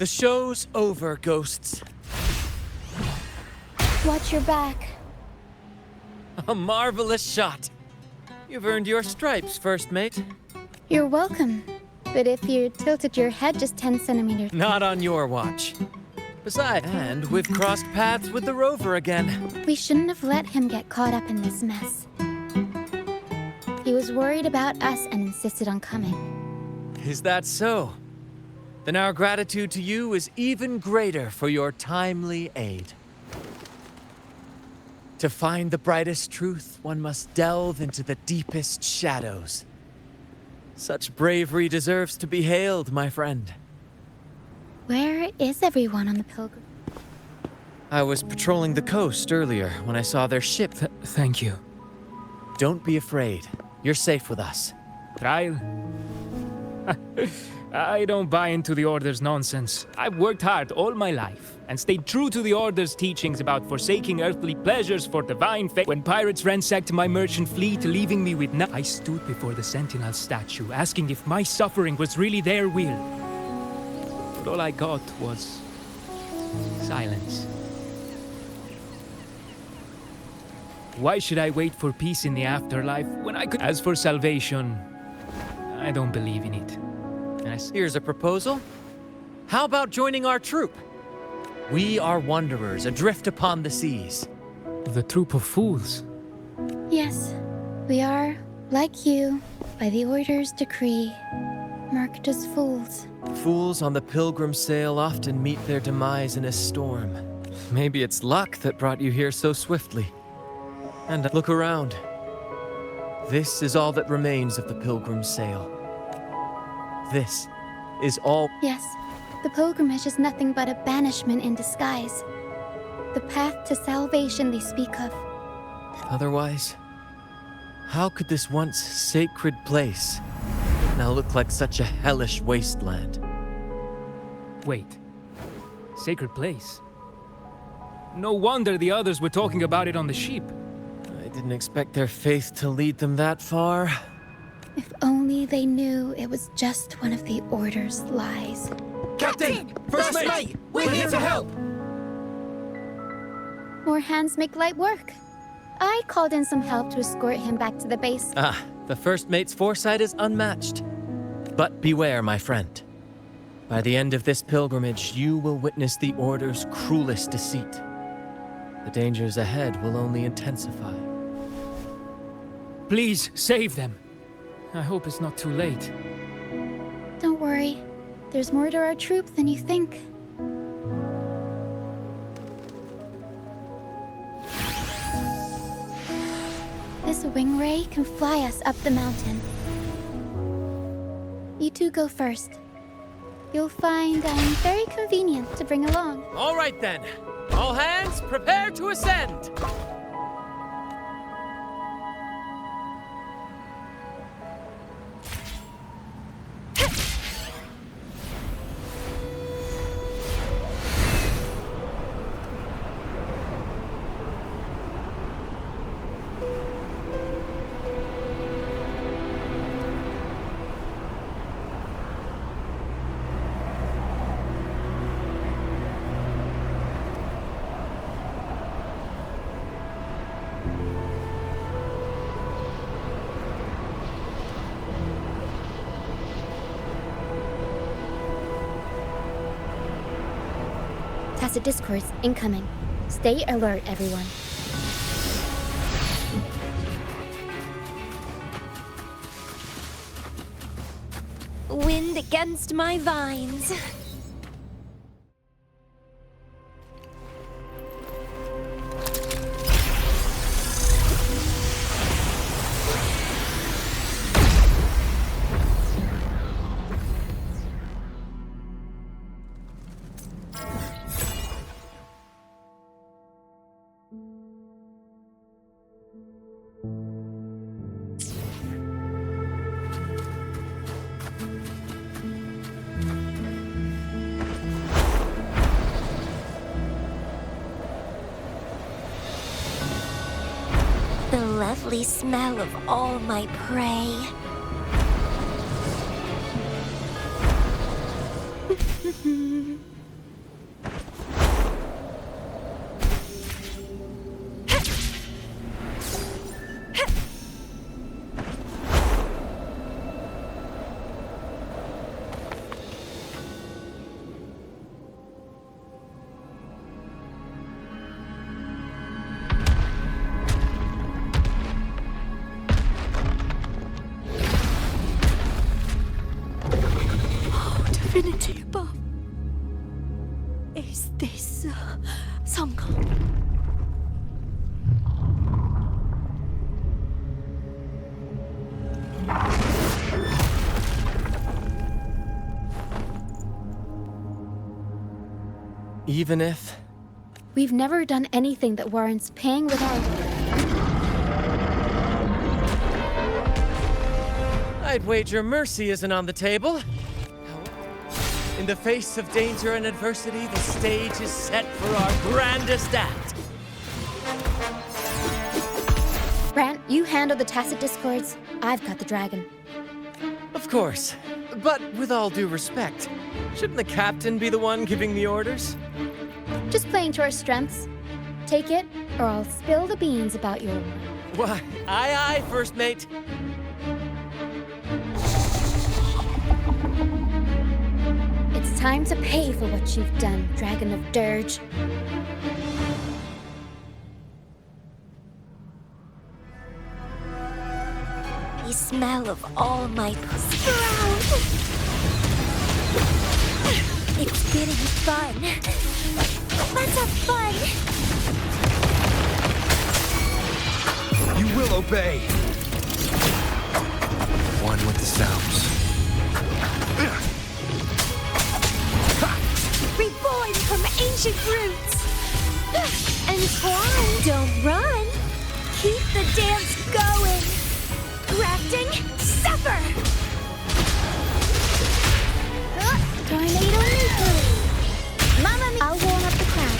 show's over, ghosts. Watch your back. A marvelous shot. You've earned your stripes, first mate. You're welcome. But if you tilted your head just 10 centimeters... Not on your watch. Besides, and we've crossed paths with the rover again. We shouldn't have let him get caught up in this mess. He was worried about us and insisted on coming. Is that so? Then our gratitude to you is even greater for your timely aid. To find the brightest truth, one must delve into the deepest shadows. Such bravery deserves to be hailed, my friend. Where is everyone on the Pilgrim? I was patrolling the coast earlier when I saw their ship. Thank you. Don't be afraid. You're safe with us. Trial? I don't buy into the Order's nonsense. I've worked hard all my life and stayed true to the Order's teachings about forsaking earthly pleasures for divine fate. When pirates ransacked my merchant fleet, leaving me with nothing, I stood before the Sentinel statue, asking if my suffering was really their will. But all I got was silence. Why should I wait for peace in the afterlife when I could? As for salvation, I don't believe in it. Here's a proposal. How about joining our troop? We are wanderers adrift upon the seas. The troop of fools. Yes, we are, like you, by the Order's decree, marked as fools. Fools on the pilgrim sail often meet their demise in a storm. Maybe it's luck that brought you here so swiftly. And look around. This is all that remains of the pilgrim sail. This is all... Yes, the pilgrimage is nothing but a banishment in disguise. The path to salvation they speak of. Otherwise, how could this once sacred place now look like such a hellish wasteland? Wait. Sacred place? No wonder the others were talking about it on the ship. I didn't expect their faith to lead them that far. If only they knew it was just one of the Order's lies. Captain! First mate! We're here to help! More hands make light work. I called in some help to escort him back to the base. The first mate's foresight is unmatched. But beware, my friend. By the end of this pilgrimage, you will witness the Order's cruelest deceit. The dangers ahead will only intensify. Please, save them. I hope it's not too late. Don't worry. There's more to our troop than you think. This wing ray can fly us up the mountain. You two go first. You'll find I'm very convenient to bring along. All right then. All hands, prepare to ascend! Tacit discourse incoming. Stay alert, everyone. Wind against my vines. The lovely smell of all my prey. Even if... We've never done anything that warrants paying with our... I'd wager mercy isn't on the table. In the face of danger and adversity, the stage is set for our grandest act. Brant, you handle the tacit discords. I've got the dragon. Of course. But with all due respect, shouldn't the captain be the one giving the orders? Just playing to our strengths. Take it, or I'll spill the beans about your... Why, aye, first mate. It's time to pay for what you've done, Dragon of Dirge. The smell of all my sprout. It's getting fun. Let's have fun. You will obey. One with the sounds. Reborn from ancient roots. Entwine. Don't run. Keep the dance going. Grafting, suffer! Tornado nucleus. Mamma mia! I'll warm up the crowd.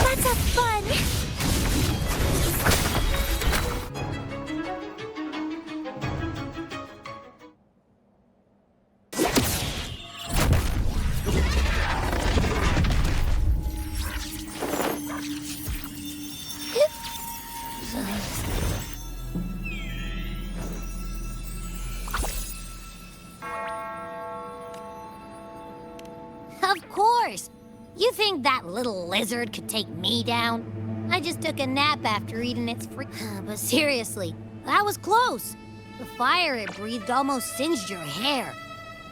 Let's have fun! Of course! You think that little lizard could take me down? I just took a nap after eating its But seriously, that was close. The fire it breathed almost singed your hair.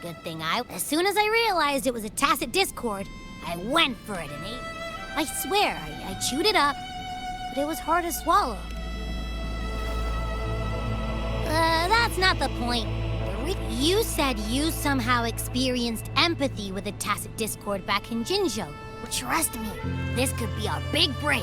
Good thing as soon as I realized it was a tacit discord, I went for it and ate. I swear, I chewed it up, but it was hard to swallow. That's not the point. You said you somehow experienced empathy with the tacit discord back in Jinzhou. Trust me, this could be our big break.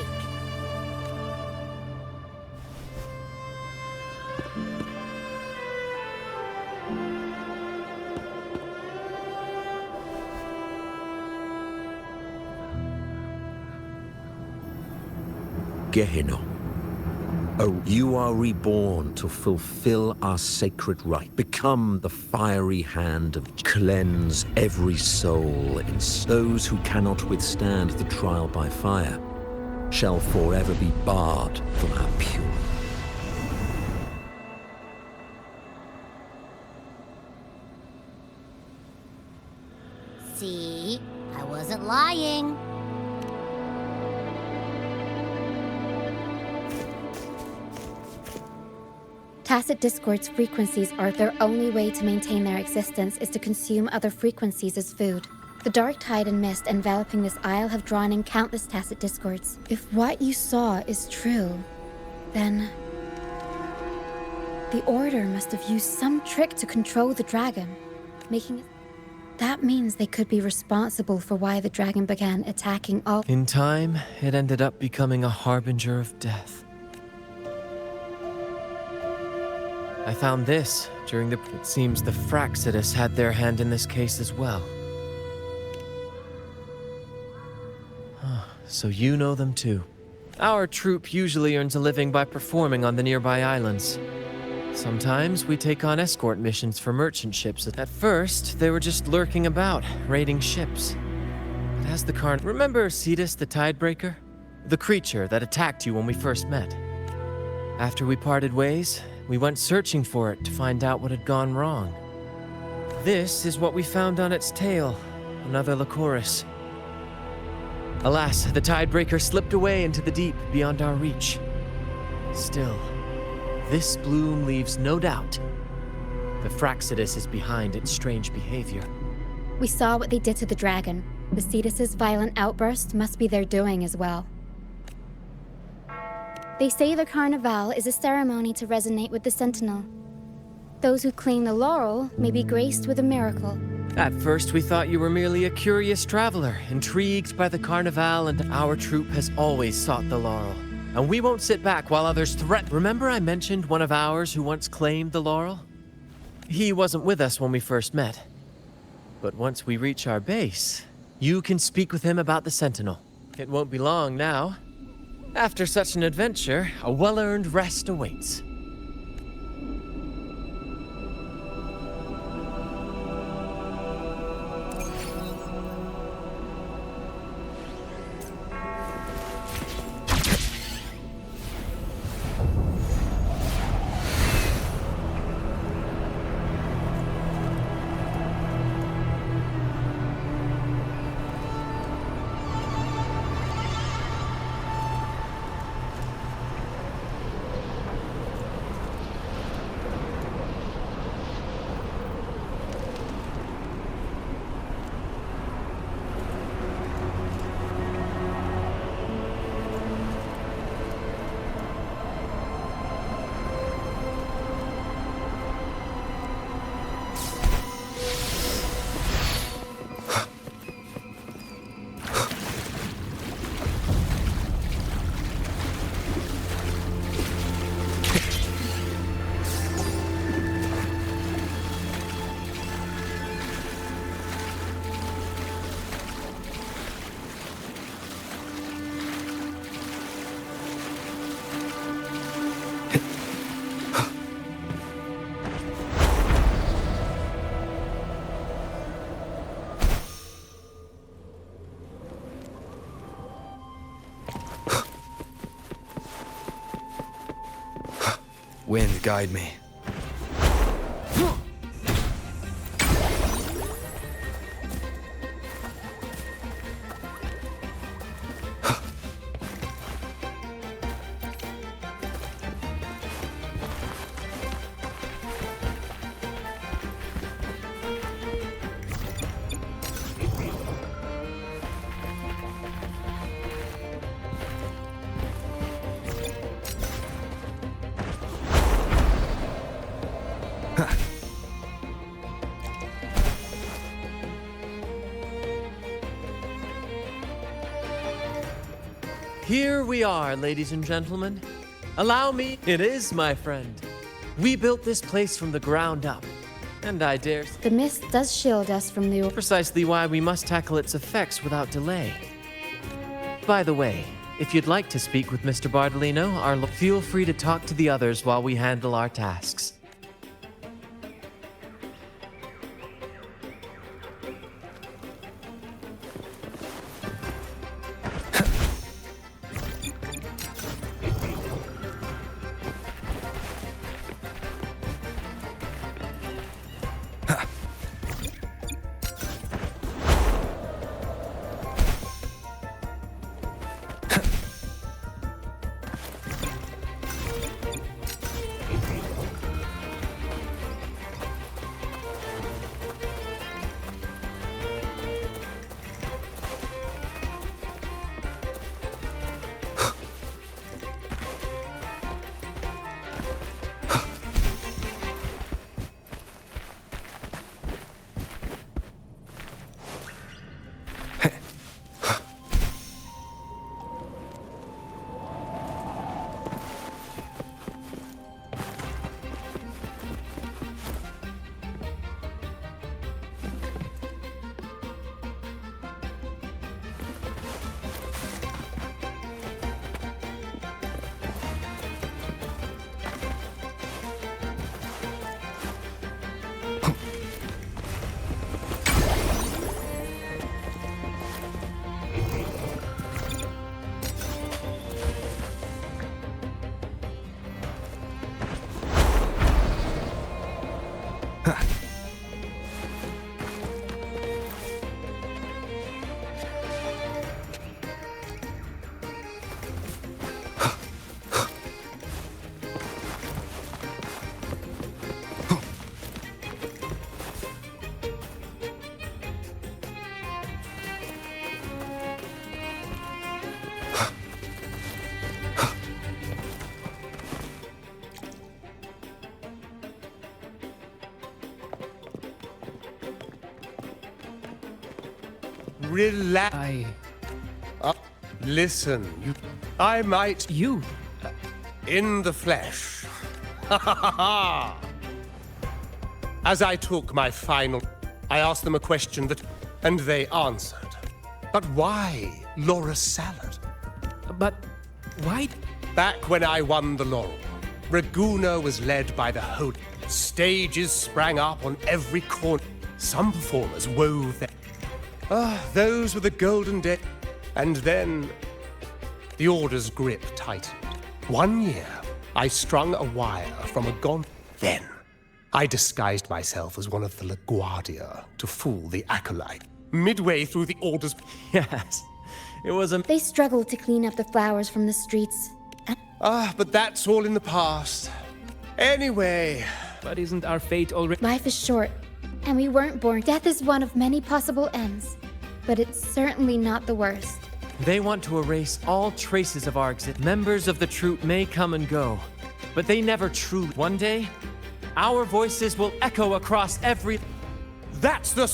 Gehenna. Oh, you are reborn to fulfill our sacred rite. Become the fiery hand of cleanse every soul. In those who cannot withstand the trial by fire shall forever be barred from our pure. See? I wasn't lying. Tacit discord's frequencies are their only way to maintain their existence is to consume other frequencies as food. The dark tide and mist enveloping this isle have drawn in countless tacit discords. If what you saw is true, then the Order must have used some trick to control the dragon, making it... That means they could be responsible for why the dragon began attacking all... In time, it ended up becoming a harbinger of death. I found this during the... It seems the Fraxidus had their hand in this case as well. So you know them too. Our troop usually earns a living by performing on the nearby islands. Sometimes we take on escort missions for merchant ships. At first, they were just lurking about, raiding ships. But as the Remember Cetus the Tidebreaker? The creature that attacked you when we first met. After we parted ways, we went searching for it to find out what had gone wrong. This is what we found on its tail, another Lycoris. Alas, the Tidebreaker slipped away into the deep beyond our reach. Still, this bloom leaves no doubt. The Fraxidus is behind its strange behavior. We saw what they did to the dragon. The Cetus's violent outburst must be their doing as well. They say the Carnival is a ceremony to resonate with the Sentinel. Those who claim the laurel may be graced with a miracle. At first, we thought you were merely a curious traveler, intrigued by the Carnival, and our troop has always sought the laurel. And we won't sit back while others threaten. Remember I mentioned one of ours who once claimed the laurel? He wasn't with us when we first met. But once we reach our base, you can speak with him about the Sentinel. It won't be long now. After such an adventure, a well-earned rest awaits. Wind, guide me. Here we are, ladies and gentlemen. Allow me, it is my friend. We built this place from the ground up, and I dare say The mist does shield us from the... precisely why we must tackle its effects without delay. By the way, if you'd like to speak with Mr. Bardolino, feel free to talk to the others while we handle our tasks. relax. I... Listen, I might... You... In the flesh. Ha ha ha ha! As I took my final, I asked them a question and they answered. But why Laura Salad? But... why... Back when I won the laurel, Raguna was led by the Holy. Stages sprang up on every corner. Some performers wove their... those were the golden days. And then... the Order's grip tightened. 1 year, I strung a wire from a gauntlet. Then, I disguised myself as one of the LaGuardia to fool the Acolyte. Midway through the Order's... Yes, it was a... They struggled to clean up the flowers from the streets. But that's all in the past. Anyway... But isn't our fate already... Life is short, and we weren't born. Death is one of many possible ends, but it's certainly not the worst. They want to erase all traces of our existence. Members of the troupe may come and go, but they never truly... One day, our voices will echo across every... That's the...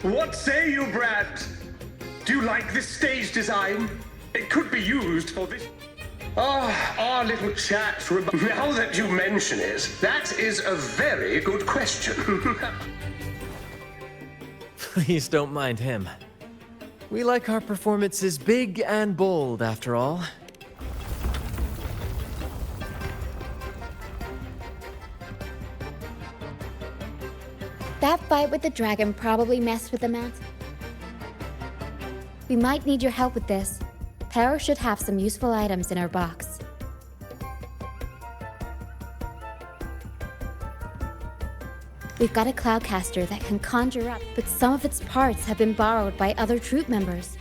What say you, Brad? Do you like this stage design? It could be used for this... our little chat... Now that you mention it, that is a very good question. Please don't mind him. We like our performances big and bold, after all. That fight with the dragon probably messed with the mount. We might need your help with this. Power should have some useful items in our box. We've got a cloudcaster that can conjure up, but some of its parts have been borrowed by other troop members.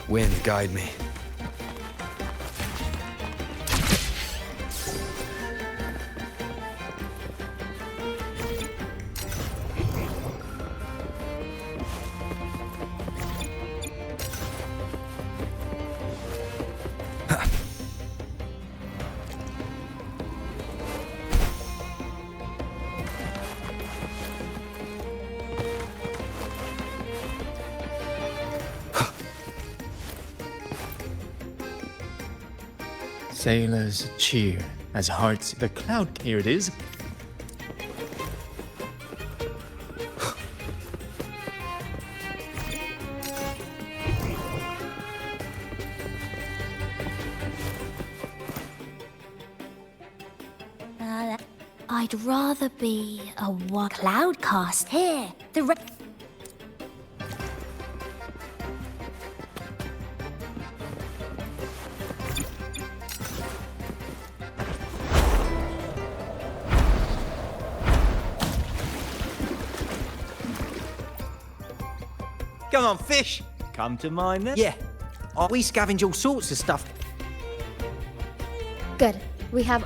Wind, guide me. Sailors cheer as hearts... The cloud... Here it is. I'd rather be a cloudcast. Here, the Come on, fish. Come to mine then. Yeah. We scavenge all sorts of stuff. Good. We have...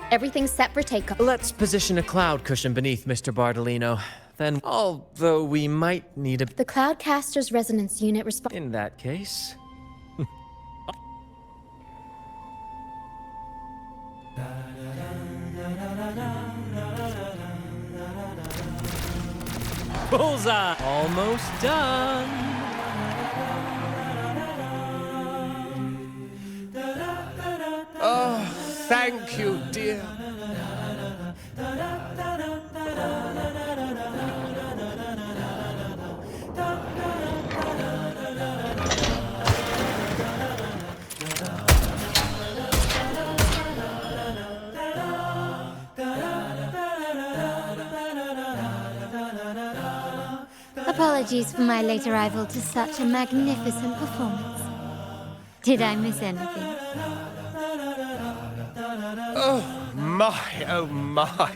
Everything's set for takeoff. Let's position a cloud cushion beneath Mr. Bardolino. Then, although we might need a... The Cloudcaster's resonance unit responds... In that case... Bullseye! Almost done! Thank you, dear. Apologies for my late arrival to such a magnificent performance. Did I miss anything? Oh my, oh my.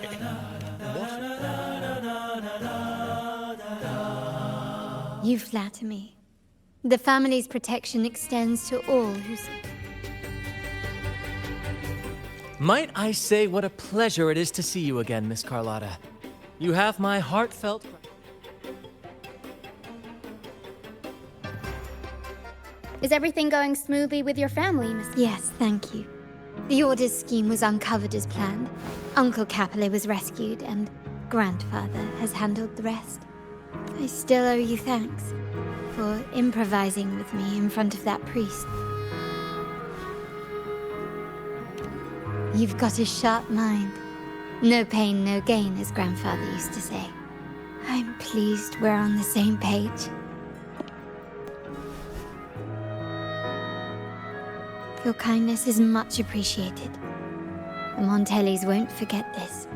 You flatter me. The family's protection extends to all who... Might I say what a pleasure it is to see you again, Miss Carlotta. You have my heartfelt... Is everything going smoothly with your family, Miss? Yes, thank you. The Order's scheme was uncovered as planned. Uncle Capilet was rescued, and Grandfather has handled the rest. I still owe you thanks for improvising with me in front of that priest. You've got a sharp mind. No pain, no gain, as Grandfather used to say. I'm pleased we're on the same page. Your kindness is much appreciated. The Montellis won't forget this.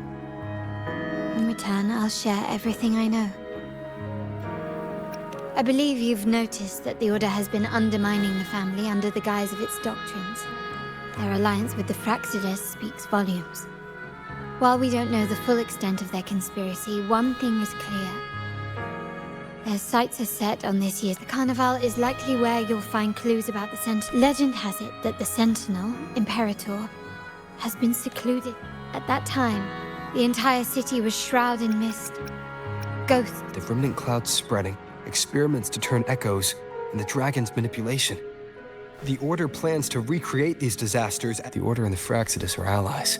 In return, I'll share everything I know. I believe you've noticed that the Order has been undermining the family under the guise of its doctrines. Their alliance with the Fraxidus speaks volumes. While we don't know the full extent of their conspiracy, one thing is clear. Their sights are set on this year's. The Carnival is likely where you'll find clues about the Sentinel. Legend has it that the Sentinel, Imperator, has been secluded. At that time, the entire city was shrouded in mist. Ghosts. The remnant cloud spreading, experiments to turn echoes, and the dragon's manipulation. The Order plans to recreate these disasters. The Order and the Fraxidus are allies.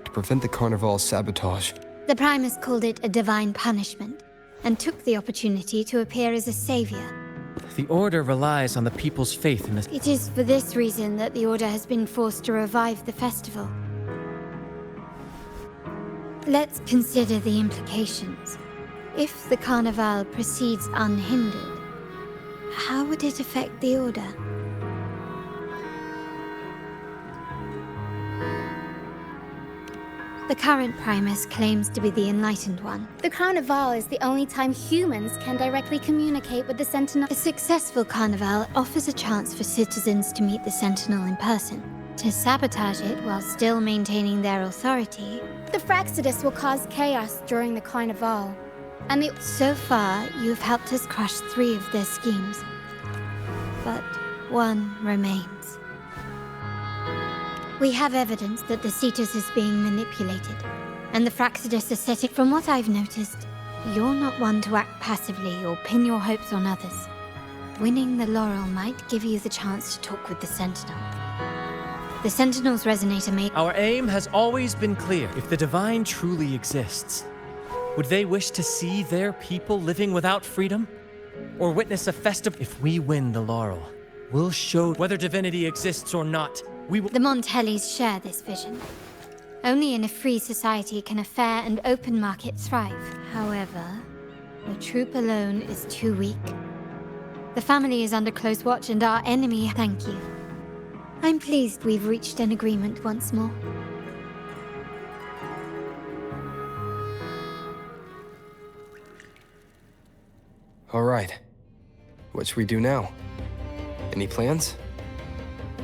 To prevent the Carnival's sabotage. The Primus called it a divine punishment, and took the opportunity to appear as a savior. The Order relies on the people's faith in this. It is for this reason that the Order has been forced to revive the festival. Let's consider the implications. If the Carnival proceeds unhindered, how would it affect the Order? The current Primus claims to be the Enlightened One. The Carnival is the only time humans can directly communicate with the Sentinel. A successful Carnival offers a chance for citizens to meet the Sentinel in person. To sabotage it while still maintaining their authority, the Fraxidus will cause chaos during the Carnival. And so far, you've helped us crush 3 of their schemes. But one remains. We have evidence that the Cetus is being manipulated, and the Fraxidus are setting. From what I've noticed, you're not one to act passively or pin your hopes on others. Winning the laurel might give you the chance to talk with the Sentinel. The Sentinel's resonator may... Our aim has always been clear. If the Divine truly exists, would they wish to see their people living without freedom? Or witness a festival? If we win the laurel, we'll show whether divinity exists or not. We will... The Montellis share this vision. Only in a free society can a fair and open market thrive. However, the troop alone is too weak. The family is under close watch and our enemy... Thank you. I'm pleased we've reached an agreement once more. All right. What should we do now? Any plans?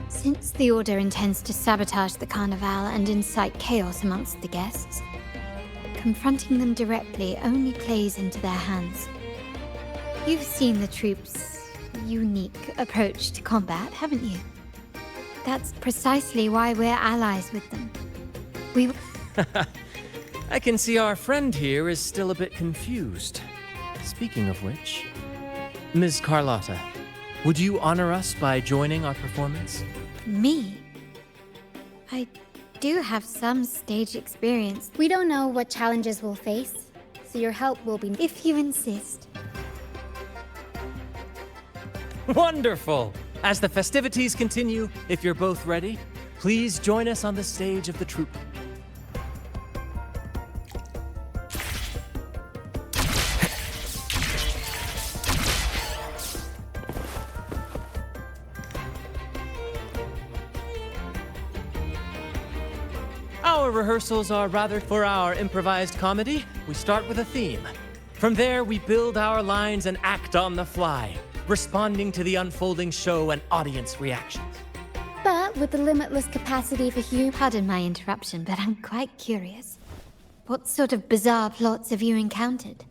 Since the Order intends to sabotage the Carnival and incite chaos amongst the guests, confronting them directly only plays into their hands. You've seen the troops' unique approach to combat, haven't you? That's precisely why we're allies with them. I can see our friend here is still a bit confused. Speaking of which, Ms. Carlotta, would you honor us by joining our performance? Me? I do have some stage experience. We don't know what challenges we'll face, so your help will be... If you insist. Wonderful! As the festivities continue, if you're both ready, Please join us on the stage of the troupe. Our rehearsals are rather for our improvised comedy. We start with a theme. From there, we build our lines and act on the fly, responding to the unfolding show and audience reactions. But with the limitless capacity for humor. Pardon my interruption, but I'm quite curious. What sort of bizarre plots have you encountered?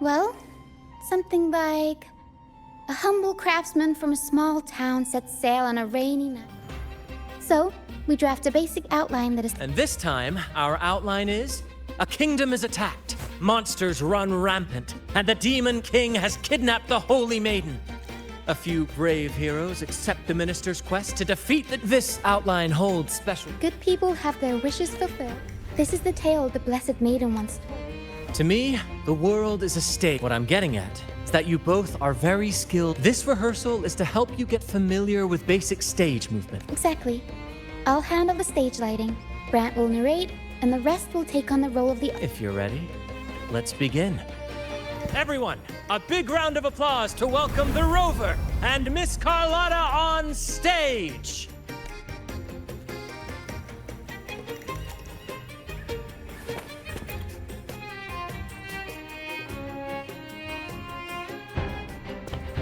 Well, something like a humble craftsman from a small town sets sail on a rainy night. So, we draft a basic outline that is. And this time, our outline is a kingdom is attacked, monsters run rampant, and the Demon King has kidnapped the Holy Maiden. A few brave heroes accept the minister's quest to defeat This outline holds special. Good people have their wishes fulfilled. This is the tale the Blessed Maiden once told. To me, the world is a stage. What I'm getting at is that you both are very skilled. This rehearsal is to help you get familiar with basic stage movement. Exactly. I'll handle the stage lighting, Brant will narrate, and the rest will take on the role of the... If you're ready, let's begin. Everyone, a big round of applause to welcome the Rover and Miss Carlotta on stage!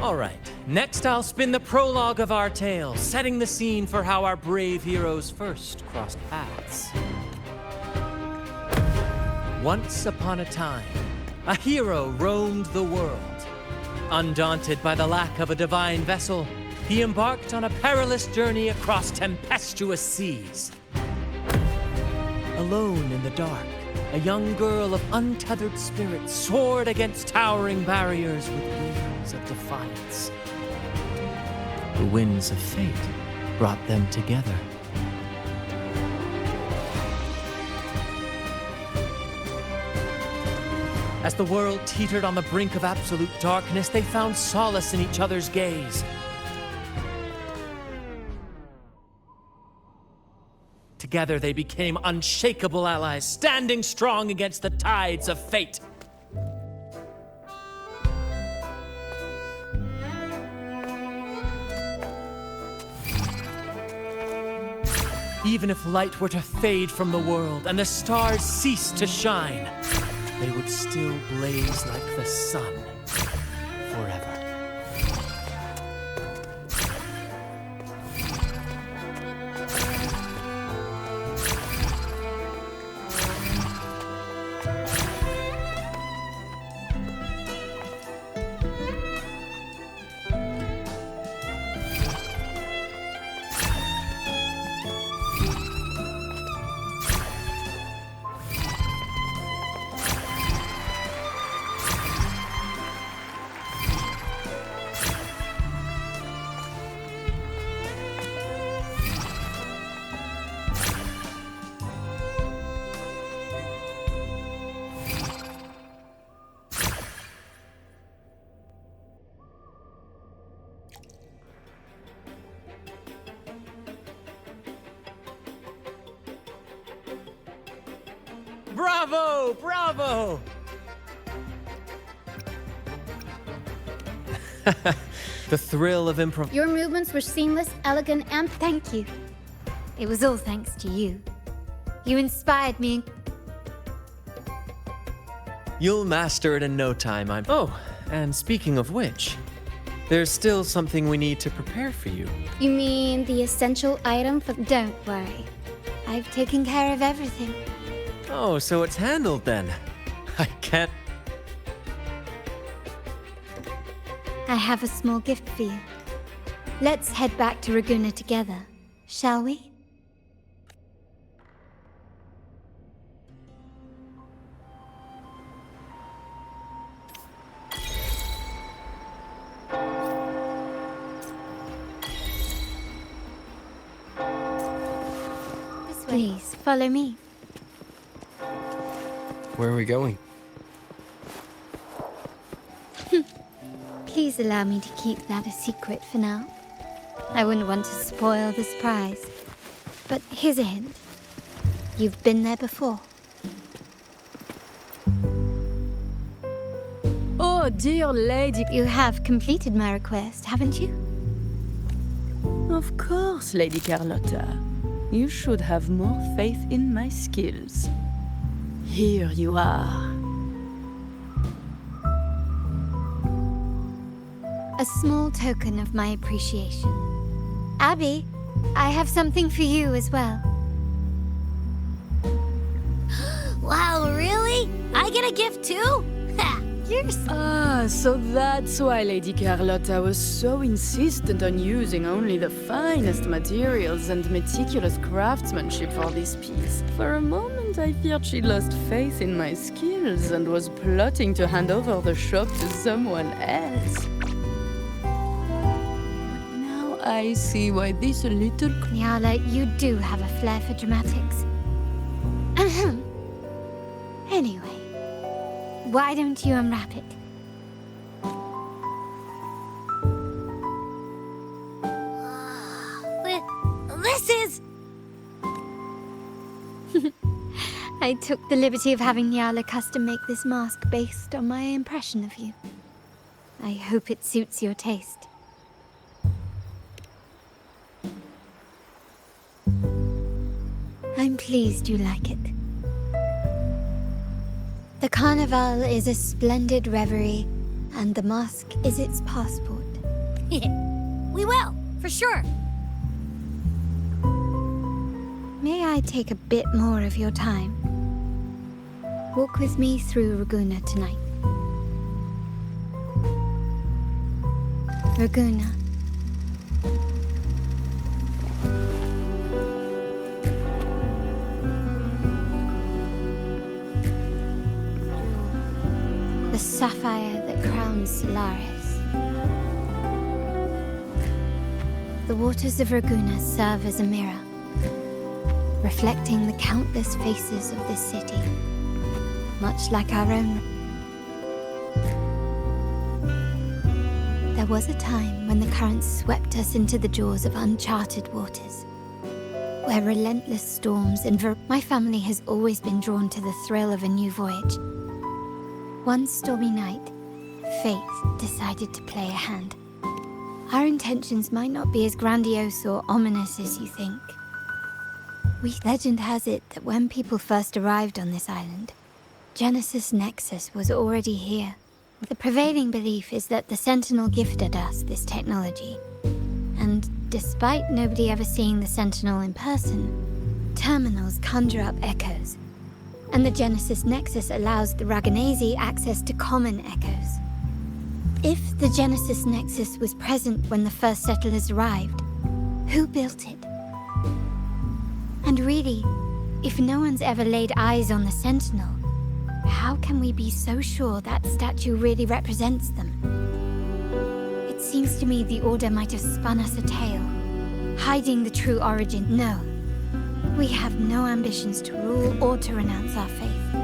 All right, next I'll spin the prologue of our tale, setting the scene for how our brave heroes first crossed paths. Once upon a time, a hero roamed the world. Undaunted by the lack of a divine vessel, he embarked on a perilous journey across tempestuous seas. Alone in the dark, a young girl of untethered spirit soared against towering barriers with wings of defiance. The winds of fate brought them together. As the world teetered on the brink of absolute darkness, they found solace in each other's gaze. Together, they became unshakable allies, standing strong against the tides of fate. Even if light were to fade from the world and the stars cease to shine, they would still blaze like the sun forever. Bravo! Bravo! The thrill of improv. Your movements were seamless, elegant, and... Thank you. It was all thanks to you. You inspired me. You'll master it in no time, Oh, and speaking of which, there's still something we need to prepare for you. You mean the essential item for... Don't worry. I've taken care of everything. Oh, so it's handled then. I can't... I have a small gift for you. Let's head back to Ragunna together, shall we? Please, follow me. Where are we going? Please allow me to keep that a secret for now. I wouldn't want to spoil the surprise. But here's a hint. You've been there before. Oh, dear lady. You have completed my request, haven't you? Of course, Lady Carlotta. You should have more faith in my skills. Here you are. A small token of my appreciation. Abby, I have something for you as well. Wow, really? I get a gift too? Ha! You're Ah, so that's why Lady Carlotta was so insistent on using only the finest materials and meticulous craftsmanship for this piece. For a moment, I feared she lost faith in my skills and was plotting to hand over the shop to someone else. Now I see why this little... Nyala, you do have a flair for dramatics. Ahem. Anyway, why don't you unwrap it? This is... I took the liberty of having Nyala custom make this mask based on my impression of you. I hope it suits your taste. I'm pleased you like it. The Carnival is a splendid reverie, and the mask is its passport. We will, for sure. May I take a bit more of your time? Walk with me through Ragusa tonight. Ragusa. The sapphire that crowns Solaris. The waters of Ragusa serve as a mirror, reflecting the countless faces of this city, much like our own. There was a time when the currents swept us into the jaws of uncharted waters, where relentless storms and my family has always been drawn to the thrill of a new voyage. One stormy night, fate decided to play a hand. Our intentions might not be as grandiose or ominous as you think. Legend has it that when people first arrived on this island, Genesis Nexus was already here. The prevailing belief is that the Sentinel gifted us this technology. And despite nobody ever seeing the Sentinel in person, terminals conjure up echoes. And the Genesis Nexus allows the Raganazi access to common echoes. If the Genesis Nexus was present when the first settlers arrived, who built it? And really, if no one's ever laid eyes on the Sentinel, how can we be so sure that statue really represents them? It seems to me the Order might have spun us a tale, hiding the true origin. No, we have no ambitions to rule or to renounce our faith.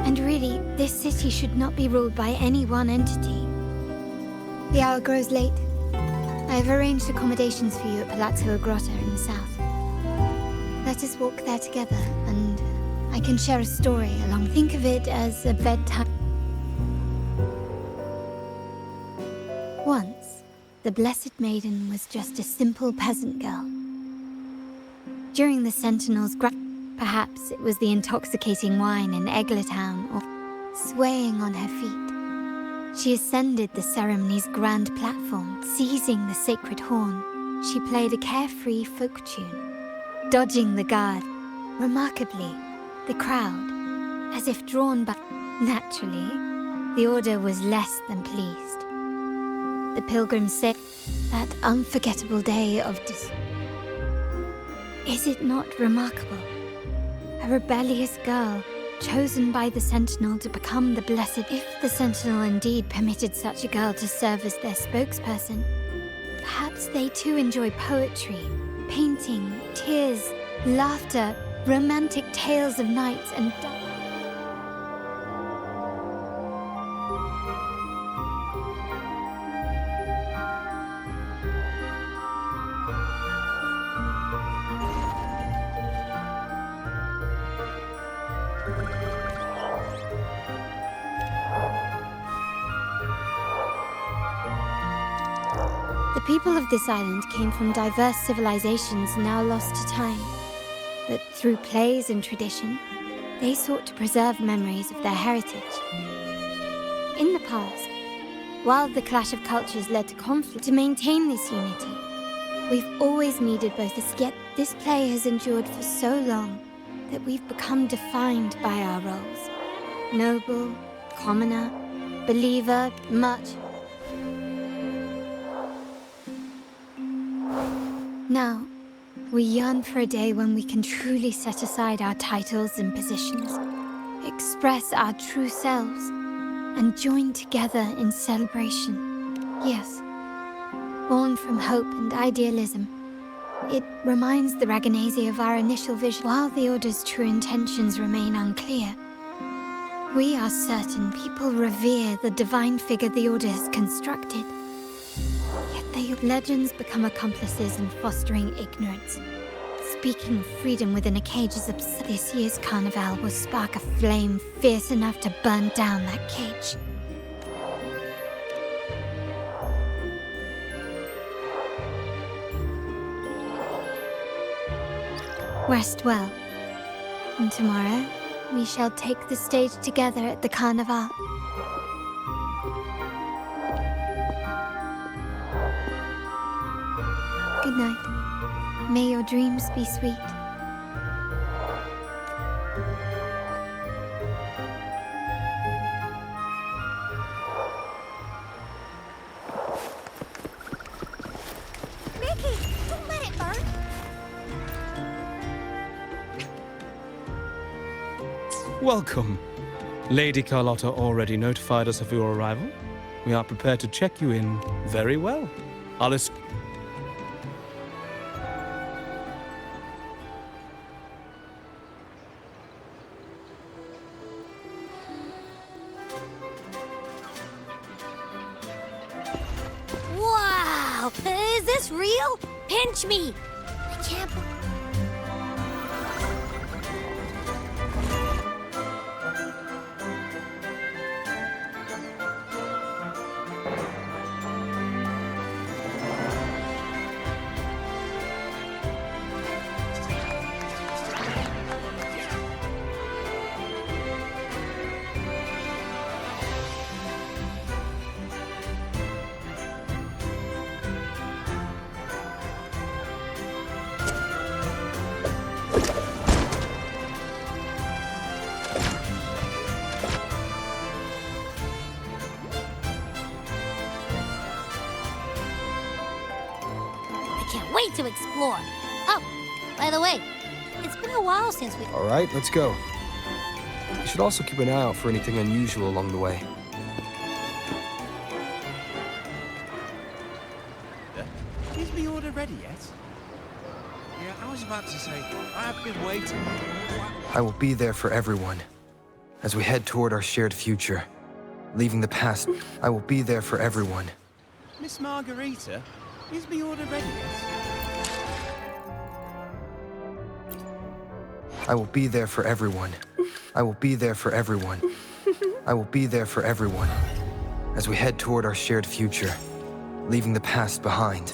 And really, this city should not be ruled by any one entity. The hour grows late. I have arranged accommodations for you at Palazzo Grotta in the south. Let us walk there together, and I can share a story along. Think of it as a bedtime. Once, the Blessed Maiden was just a simple peasant girl. During the Sentinel's perhaps it was the intoxicating wine in Eggletown, or swaying on her feet. She ascended the ceremony's grand platform, seizing the sacred horn. She played a carefree folk tune, dodging the guard. Remarkably, the crowd, as if drawn by... Naturally, the Order was less than pleased. The pilgrims said that unforgettable day of Is it not remarkable? A rebellious girl, chosen by the Sentinel to become the Blessed. If the Sentinel indeed permitted such a girl to serve as their spokesperson, perhaps they too enjoy poetry, painting, tears, laughter, romantic tales of knights and... The people of this island came from diverse civilizations now lost to time. But through plays and tradition, they sought to preserve memories of their heritage. In the past, while the clash of cultures led to conflict, to maintain this unity, we've always needed both the yet this play has endured for so long that we've become defined by our roles. Noble, commoner, believer, much. Now, we yearn for a day when we can truly set aside our titles and positions, express our true selves, and join together in celebration. Yes, born from hope and idealism, it reminds the Raganese of our initial vision. While the Order's true intentions remain unclear, we are certain people revere the divine figure the Order has constructed. Yet their legends become accomplices in fostering ignorance. Speaking of freedom within a cage is absurd. This year's carnival will spark a flame fierce enough to burn down that cage. Rest well. And tomorrow, we shall take the stage together at the carnival. Good night. May your dreams be sweet. Mickey, don't let it burn. Welcome. Lady Carlotta already notified us of your arrival. We are prepared to check you in very well. Alice. Wow! Is this real? Pinch me! I can't believe... Can't wait to explore. Oh, by the way, it's been a while since we... All right, let's go. We should also keep an eye out for anything unusual along the way. Is the order ready yet? Yeah, I was about to say, I've been waiting. I will be there for everyone. As we head toward our shared future, leaving the past, I will be there for everyone. Miss Margarita, is the order ready yet? I will be there for everyone. I will be there for everyone. I will be there for everyone. As we head toward our shared future, leaving the past behind.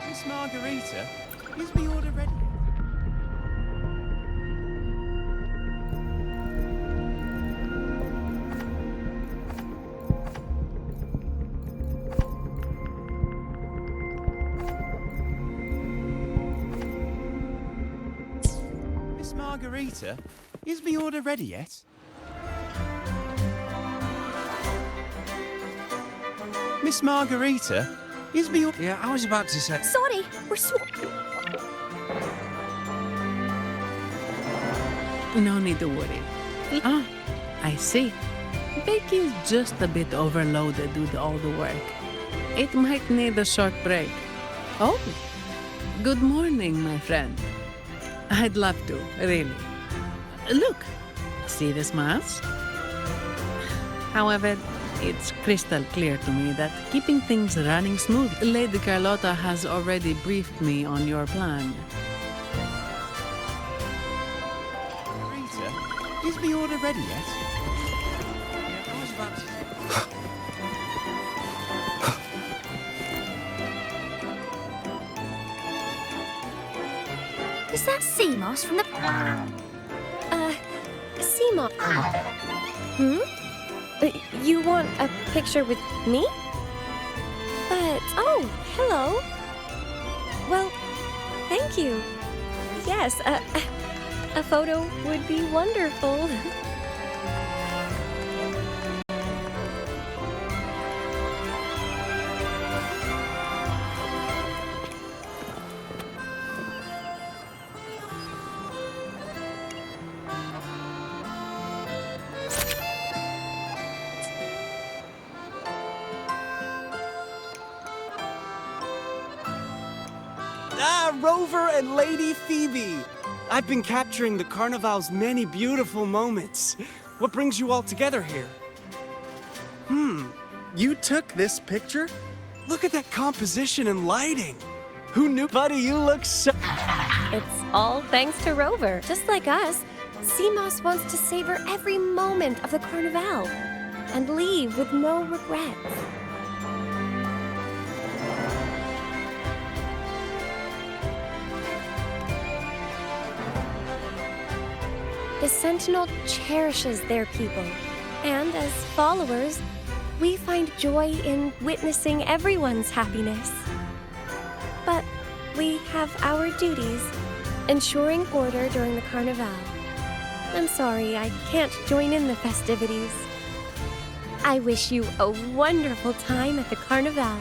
Miss Margarita, is the order ready yet? Margarita, is the order ready yet? Miss Margarita, is the order... Yeah, I was about to say... Sorry, we're No need to worry. Ah, I see. Becky's just a bit overloaded with all the work. It might need a short break. Oh, good morning, my friend. I'd love to, really. Look, see the smiles? However, it's crystal clear to me that keeping things running smooth, Lady Carlotta has already briefed me on your plan. Rita, is the order ready yet? Yeah, I was about to... Is that sea moss from the... sea moss. You want a picture with me? But, oh, hello. Well, thank you. Yes, a photo would be wonderful. Rover and Lady Phoebe! I've been capturing the Carnival's many beautiful moments. What brings you all together here? You took this picture? Look at that composition and lighting! Who knew? Buddy, you look so... It's all thanks to Rover. Just like us, Seamoss wants to savor every moment of the Carnival and leave with no regrets. The Sentinel cherishes their people, and as followers, we find joy in witnessing everyone's happiness. But we have our duties, ensuring order during the Carnival. I'm sorry I can't join in the festivities. I wish you a wonderful time at the Carnival.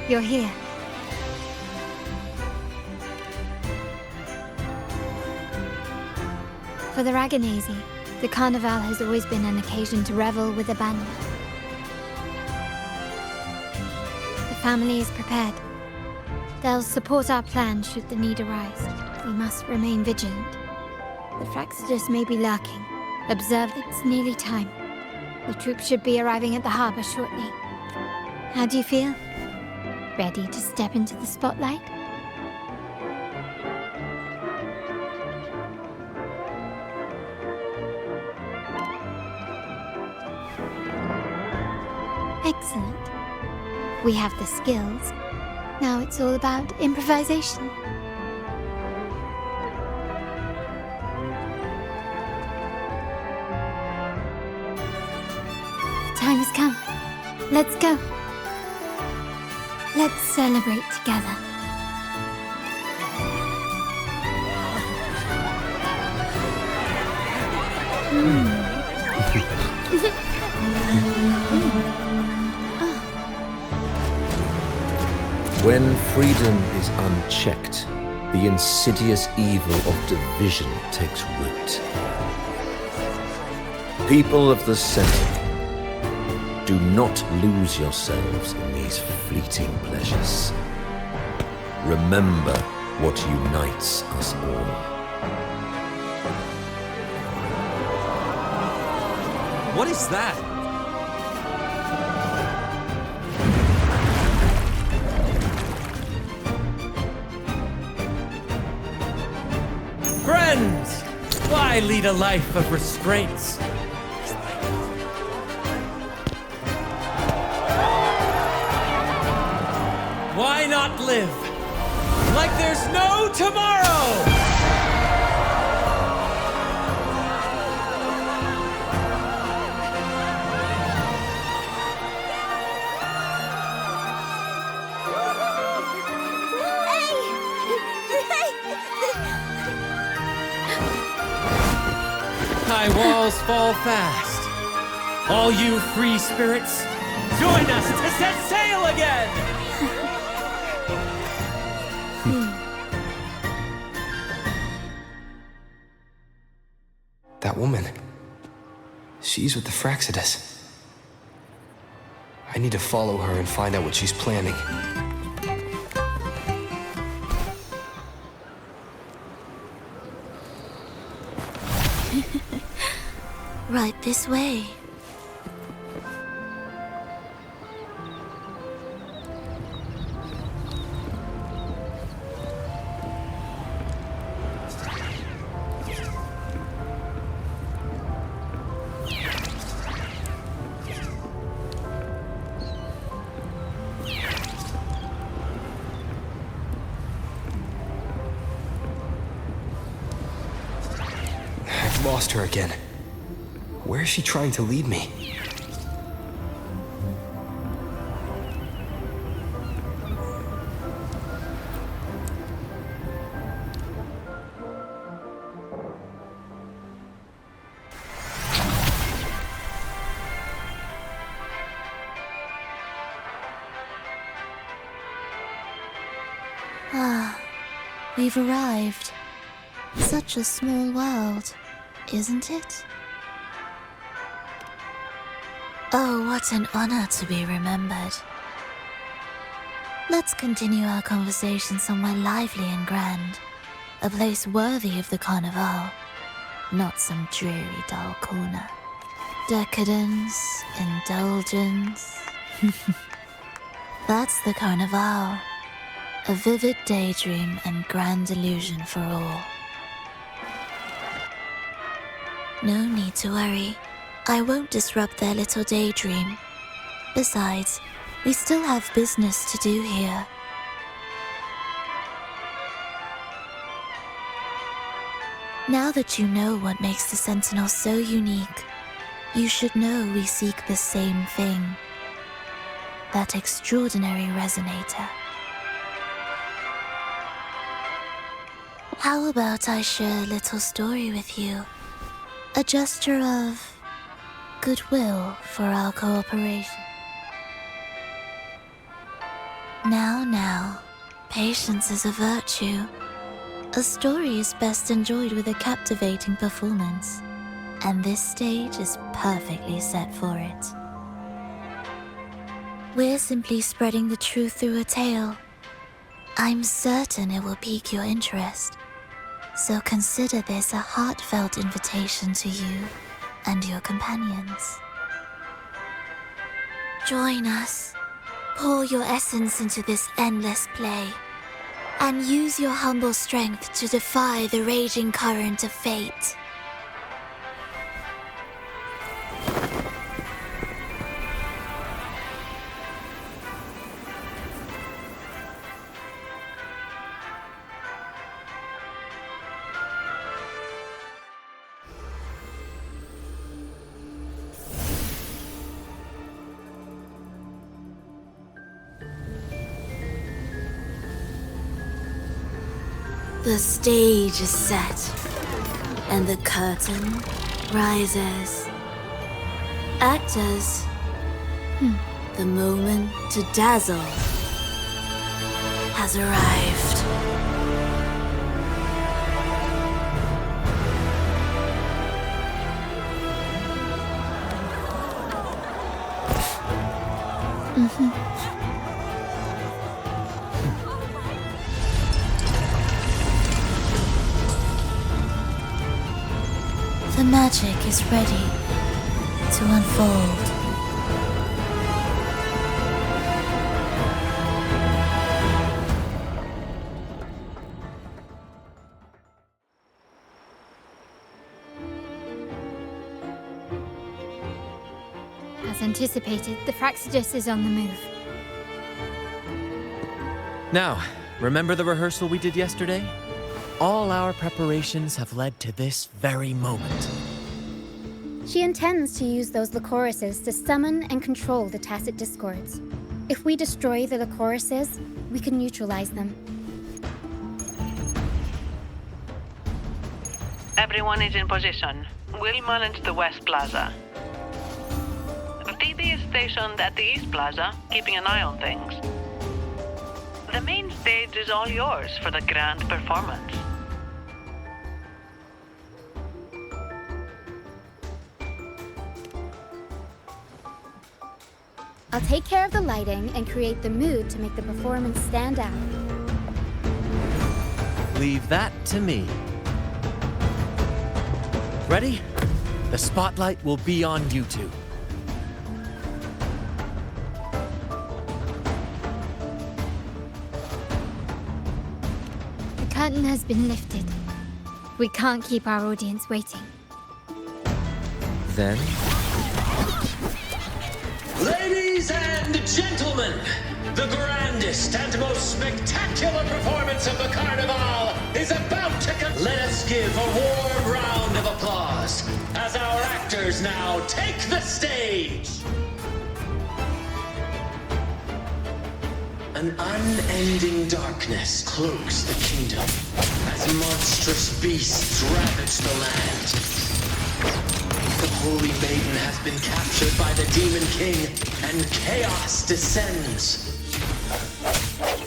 You're here. For the Raganazy, the Carnival has always been an occasion to revel with abandon. The family is prepared. They'll support our plan should the need arise. We must remain vigilant. The Fraxidus may be lurking. Observe, it's nearly time. The troops should be arriving at the harbor shortly. How do you feel? Ready to step into the spotlight? Excellent. We have the skills. Now it's all about improvisation. The time has come. Let's go. Let's celebrate together. When freedom is unchecked, the insidious evil of division takes root. People of the Sentinel, do not lose yourselves in these fleeting pleasures. Remember what unites us all. What is that? Why lead a life of restraints? Why not live like there's no tomorrow? High walls fall fast. All you free spirits, join us to set sail again! That woman. She's with the Fraxidus. I need to follow her and find out what she's planning. Right this way. I've lost her again. Where is she trying to lead me? Ah, we've arrived. Such a small world, isn't it? Oh, what an honor to be remembered. Let's continue our conversation somewhere lively and grand. A place worthy of the Carnival. Not some dreary, dull corner. Decadence, indulgence. That's the Carnival. A vivid daydream and grand illusion for all. No need to worry. I won't disrupt their little daydream. Besides, we still have business to do here. Now that you know what makes the Sentinel so unique, you should know we seek the same thing. That extraordinary resonator. How about I share a little story with you? A gesture of goodwill for our cooperation. Now, patience is a virtue. A story is best enjoyed with a captivating performance, and this stage is perfectly set for it. We're simply spreading the truth through a tale. I'm certain it will pique your interest, so consider this a heartfelt invitation to you and your companions. Join us. Pour your essence into this endless play, and use your humble strength to defy the raging current of fate. The stage is set, and the curtain rises. Actors, the moment to dazzle has arrived. The magic is ready to unfold. As anticipated, the Fraxidus is on the move. Now, remember the rehearsal we did yesterday? All our preparations have led to this very moment. She intends to use those Lycoruses to summon and control the Tacit Discords. If we destroy the Lycoruses, we can neutralize them. Everyone is in position. We'll manage the West Plaza. Phoebe is stationed at the East Plaza, keeping an eye on things. The main stage is all yours for the grand performance. I'll take care of the lighting and create the mood to make the performance stand out. Leave that to me. Ready? The spotlight will be on you two. The curtain has been lifted. We can't keep our audience waiting. Then, Ladies and gentlemen, the grandest and most spectacular performance of the Carnival is about to come. Let us give a warm round of applause as our actors now take the stage. An unending darkness cloaks the kingdom as monstrous beasts ravage the land. The Holy Maiden has been captured by the Demon King, and chaos descends.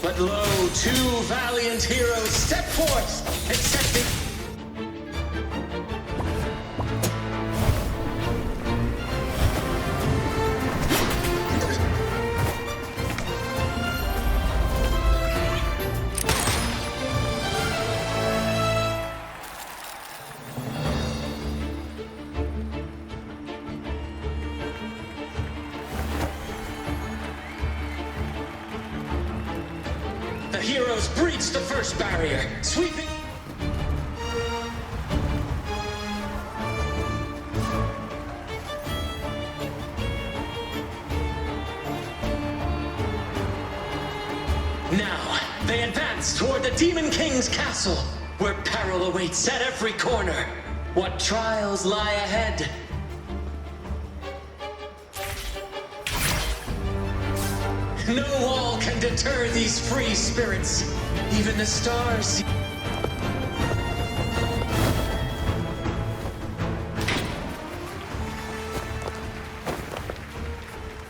But lo, two valiant heroes step forth and set the... The heroes breach the first barrier, sweeping... Now, they advance toward the Demon King's castle, where peril awaits at every corner. What trials lie ahead? No wall can deter these free spirits. Even the stars...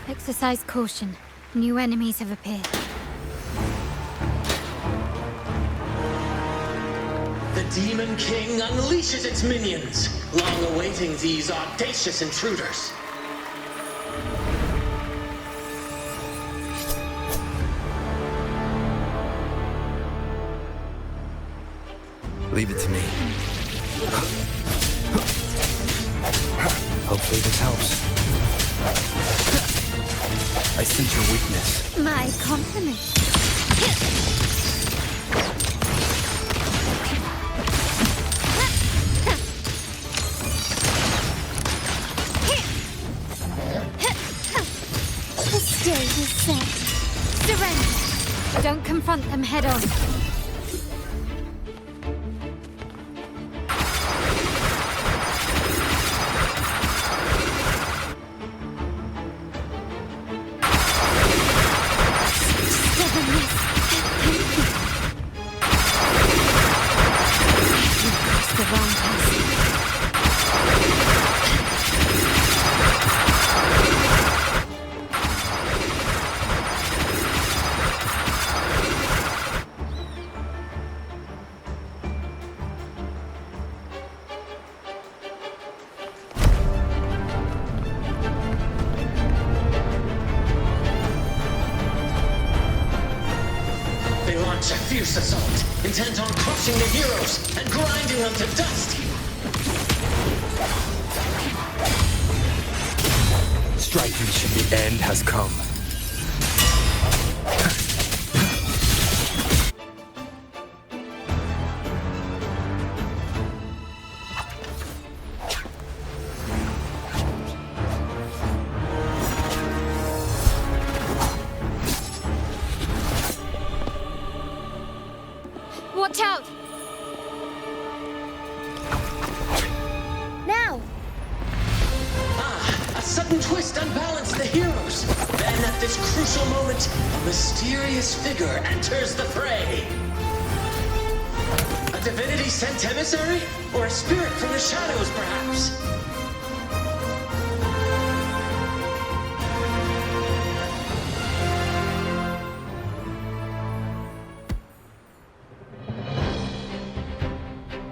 Exercise caution. New enemies have appeared. The Demon King unleashes its minions, long awaiting these audacious intruders. Leave it to me. Hopefully this helps. I sense your weakness. My compliment. The stage is set. Surrender. Don't confront them head on. A fierce assault, intent on crushing the heroes and grinding them to dust. Striking should the end has come. this crucial moment, a mysterious figure enters the fray. A divinity sent emissary? Or a spirit from the shadows, perhaps?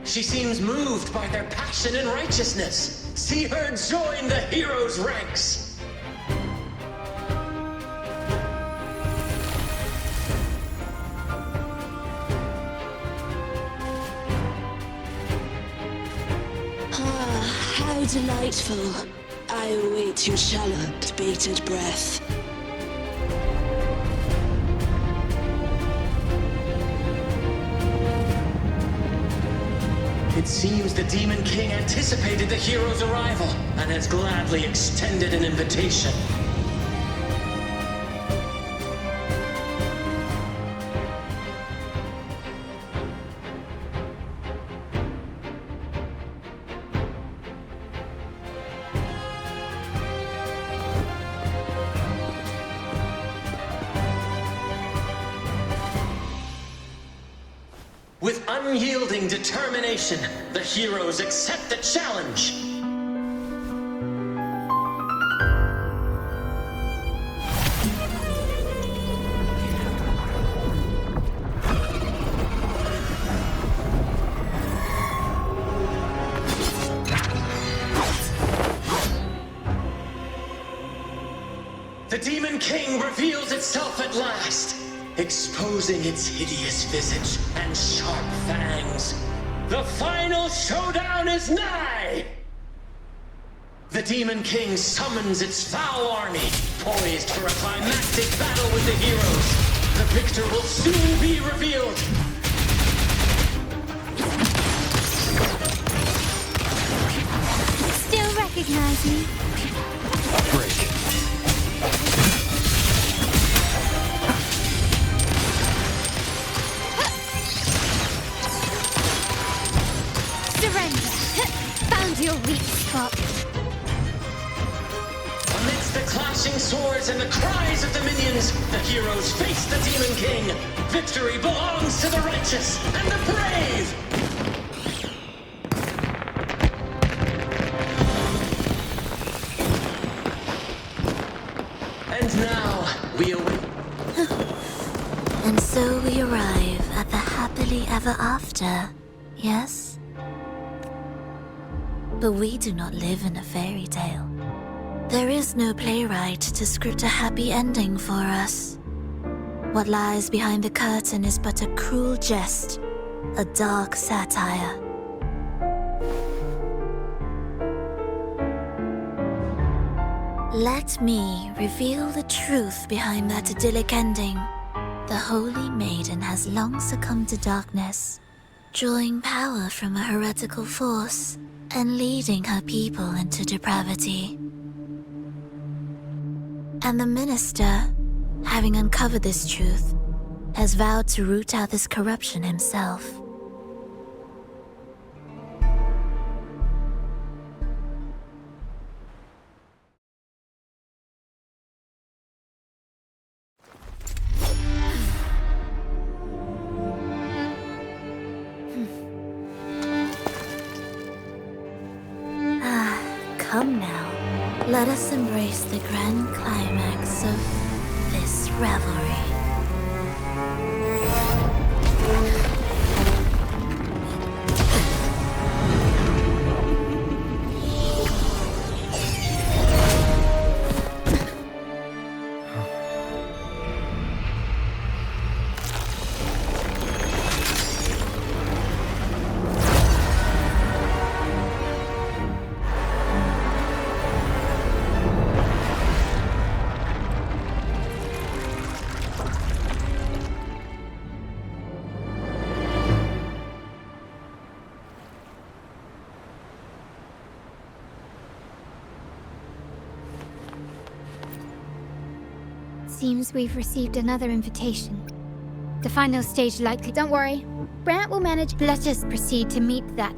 She seems moved by their passion and righteousness. See her join the heroes' ranks. Ah, how delightful. I await your shallowed, bated breath. It seems the Demon King anticipated the hero's arrival and has gladly extended an invitation. With unyielding determination, the heroes accept the challenge. The Demon King reveals itself at last, exposing its hideous visage and sharp fangs. The final showdown is nigh! The Demon King summons its foul army, poised for a climactic battle with the heroes. The victor will soon be revealed. Still recognize me? A break. Surrender. Found your weak spot. Amidst the clashing swords and the cries of the minions, the heroes face the Demon King. Victory belongs to the righteous and the brave! And now, we await. And so we arrive at the happily ever after, yes? But we do not live in a fairy tale. There is no playwright to script a happy ending for us. What lies behind the curtain is but a cruel jest, a dark satire. Let me reveal the truth behind that idyllic ending. The Holy Maiden has long succumbed to darkness, drawing power from a heretical force and leading her people into depravity. And the minister, having uncovered this truth, has vowed to root out this corruption himself. Come now, let us embrace the grand climax of this revelry. Seems we've received another invitation. The final stage likely. Don't worry. Brant will manage. Let us proceed to meet that.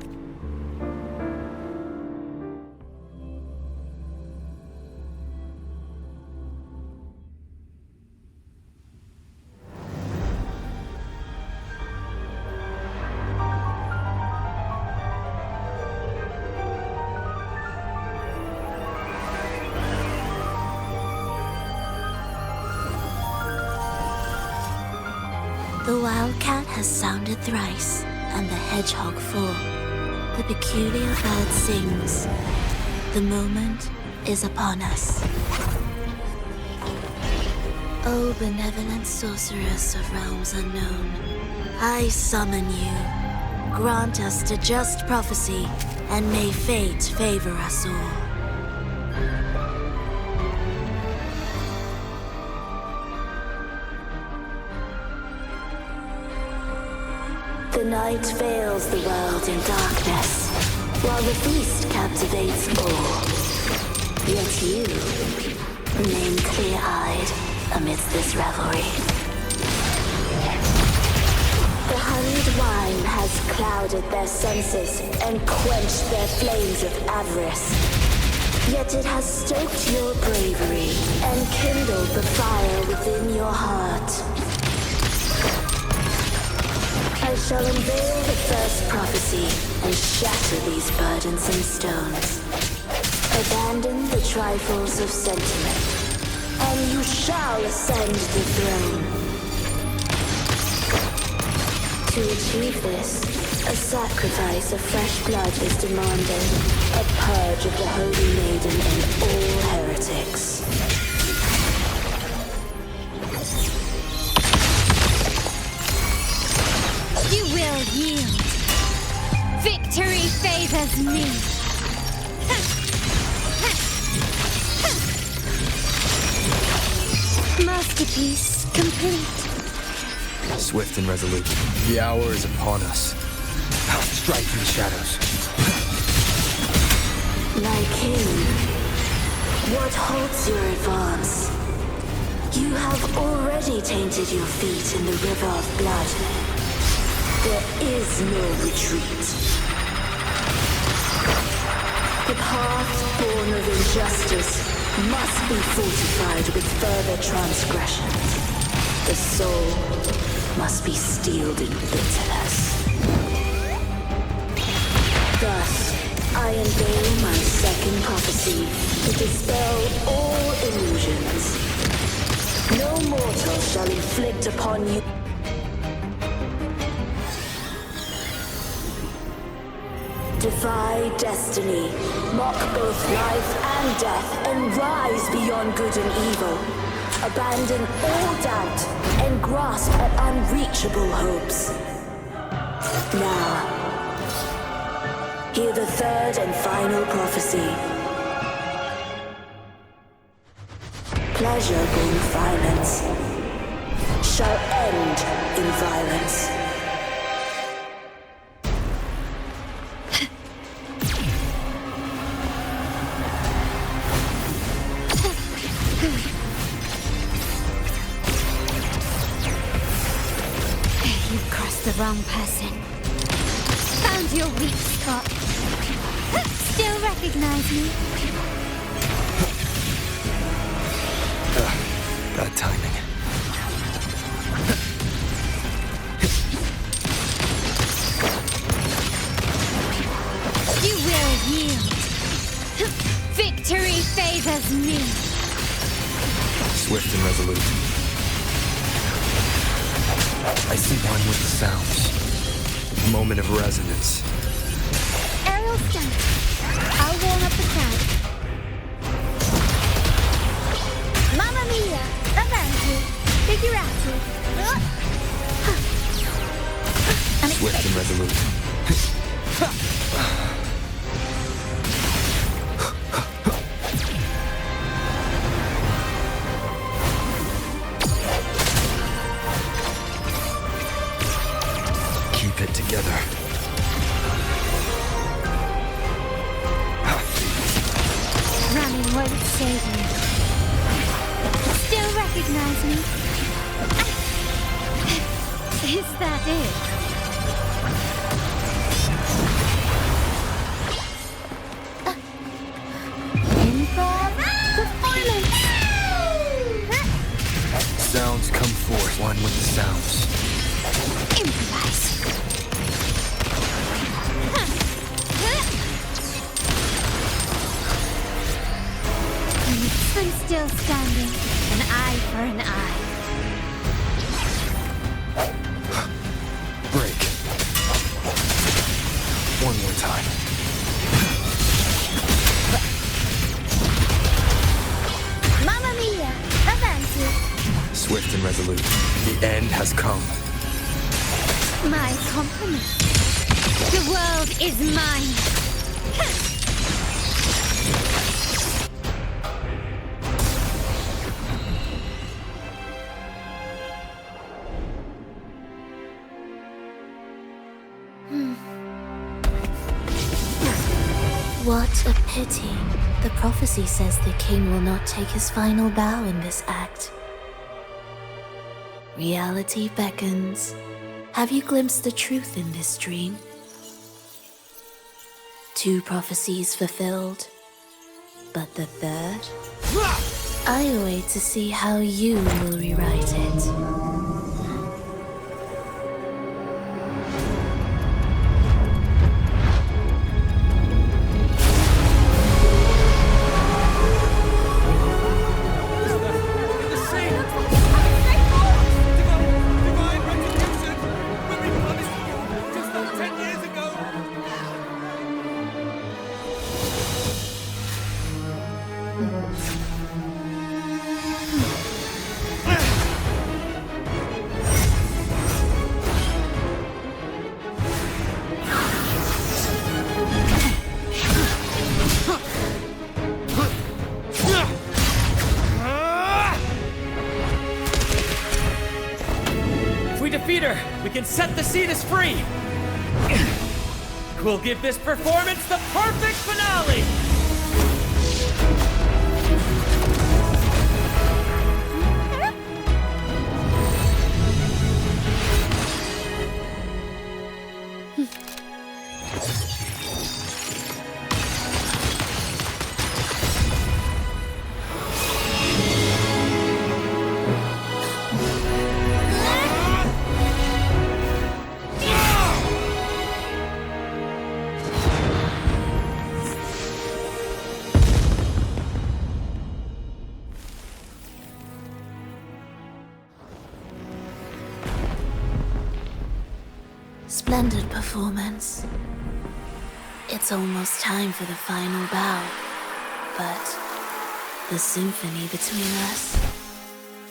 The wildcat has sounded thrice, and the hedgehog four. The peculiar bird sings. The moment is upon us. O benevolent sorceress of realms unknown, I summon you. Grant us to just prophecy, and may fate favor us all. The night veils the world in darkness, while the feast captivates all. Yet you remain clear-eyed amidst this revelry. The honeyed wine has clouded their senses and quenched their flames of avarice. Yet it has stoked your bravery and kindled the fire within your heart. I shall unveil the first prophecy and shatter these burdensome stones. Abandon the trifles of sentiment, and you shall ascend the throne. To achieve this, a sacrifice of fresh blood is demanded, a purge of the Holy Maiden and all heretics. You will yield. Victory favors me. Masterpiece complete. Swift and resolute. The hour is upon us. Strike through the shadows. My king, what halts your advance? You have already tainted your feet in the river of blood. There is no retreat. The path born of injustice must be fortified with further transgressions. The soul must be steeled in bitterness. Thus, I unveil my second prophecy to dispel all illusions. No mortal shall inflict upon you. Defy destiny, mock both life and death, and rise beyond good and evil. Abandon all doubt and grasp at unreachable hopes. Now, hear the third and final prophecy. Pleasure born violence shall end in violence. You've crossed the wrong person. Found your weak spot. Still recognize me? Bad timing. You will yield. Victory favors me. Swift and resolute. I see one with the sounds. Moment of resonance. Aerial stunt. I'll warm up the crowd. Mamma mia! Avanti! Figurati! Swift and resolute. Keep it together. Running won't save me. Still recognize me? Is that it? Improv performance! Sounds come forth. One with the sounds. Improvise. I'm still standing. An eye for an eye. One more time. Mamma mia! Avanti! Swift and resolute. The end has come. My compliment. The world is mine! What a pity. The prophecy says the king will not take his final bow in this act. Reality beckons. Have you glimpsed the truth in this dream? 2 prophecies fulfilled, but the third? I await to see how you will rewrite it. We can set the Cetus free! We'll give this performance the perfect finale! Splendid performance. It's almost time for the final bow, but the symphony between us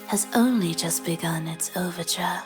has only just begun its overture.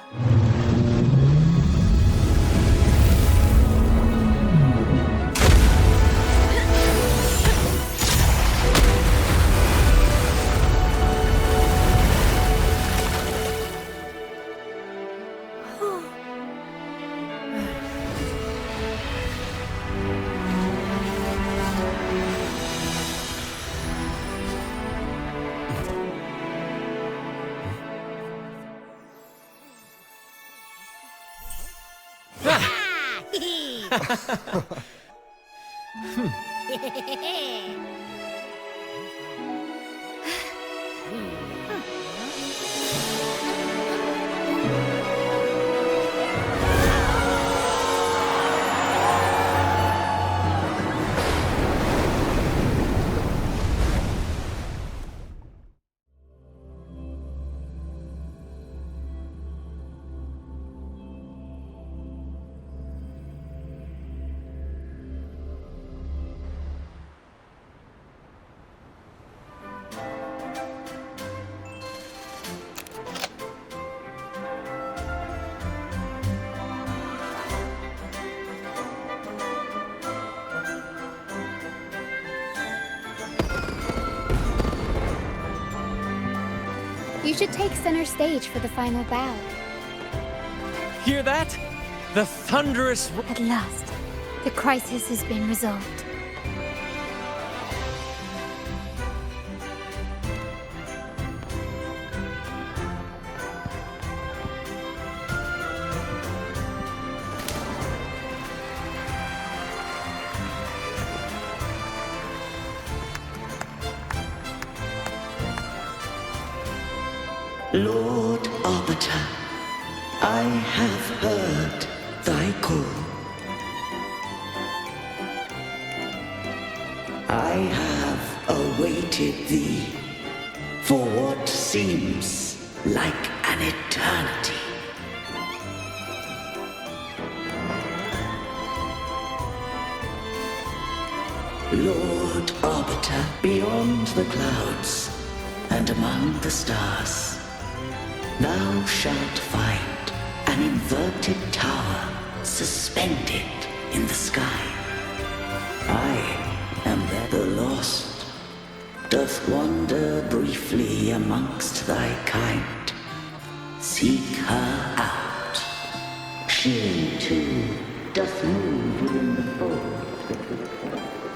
You should take center stage for the final bow. Hear that? The thunderous... At last, the crisis has been resolved. Lord Arbiter, I have heard thy call. I have awaited thee for what seems like an eternity. Lord Arbiter, beyond the clouds and among the stars, thou shalt find an inverted tower suspended in the sky. I am there. The lost doth wander briefly amongst thy kind. Seek her out. She too doth move within the fold.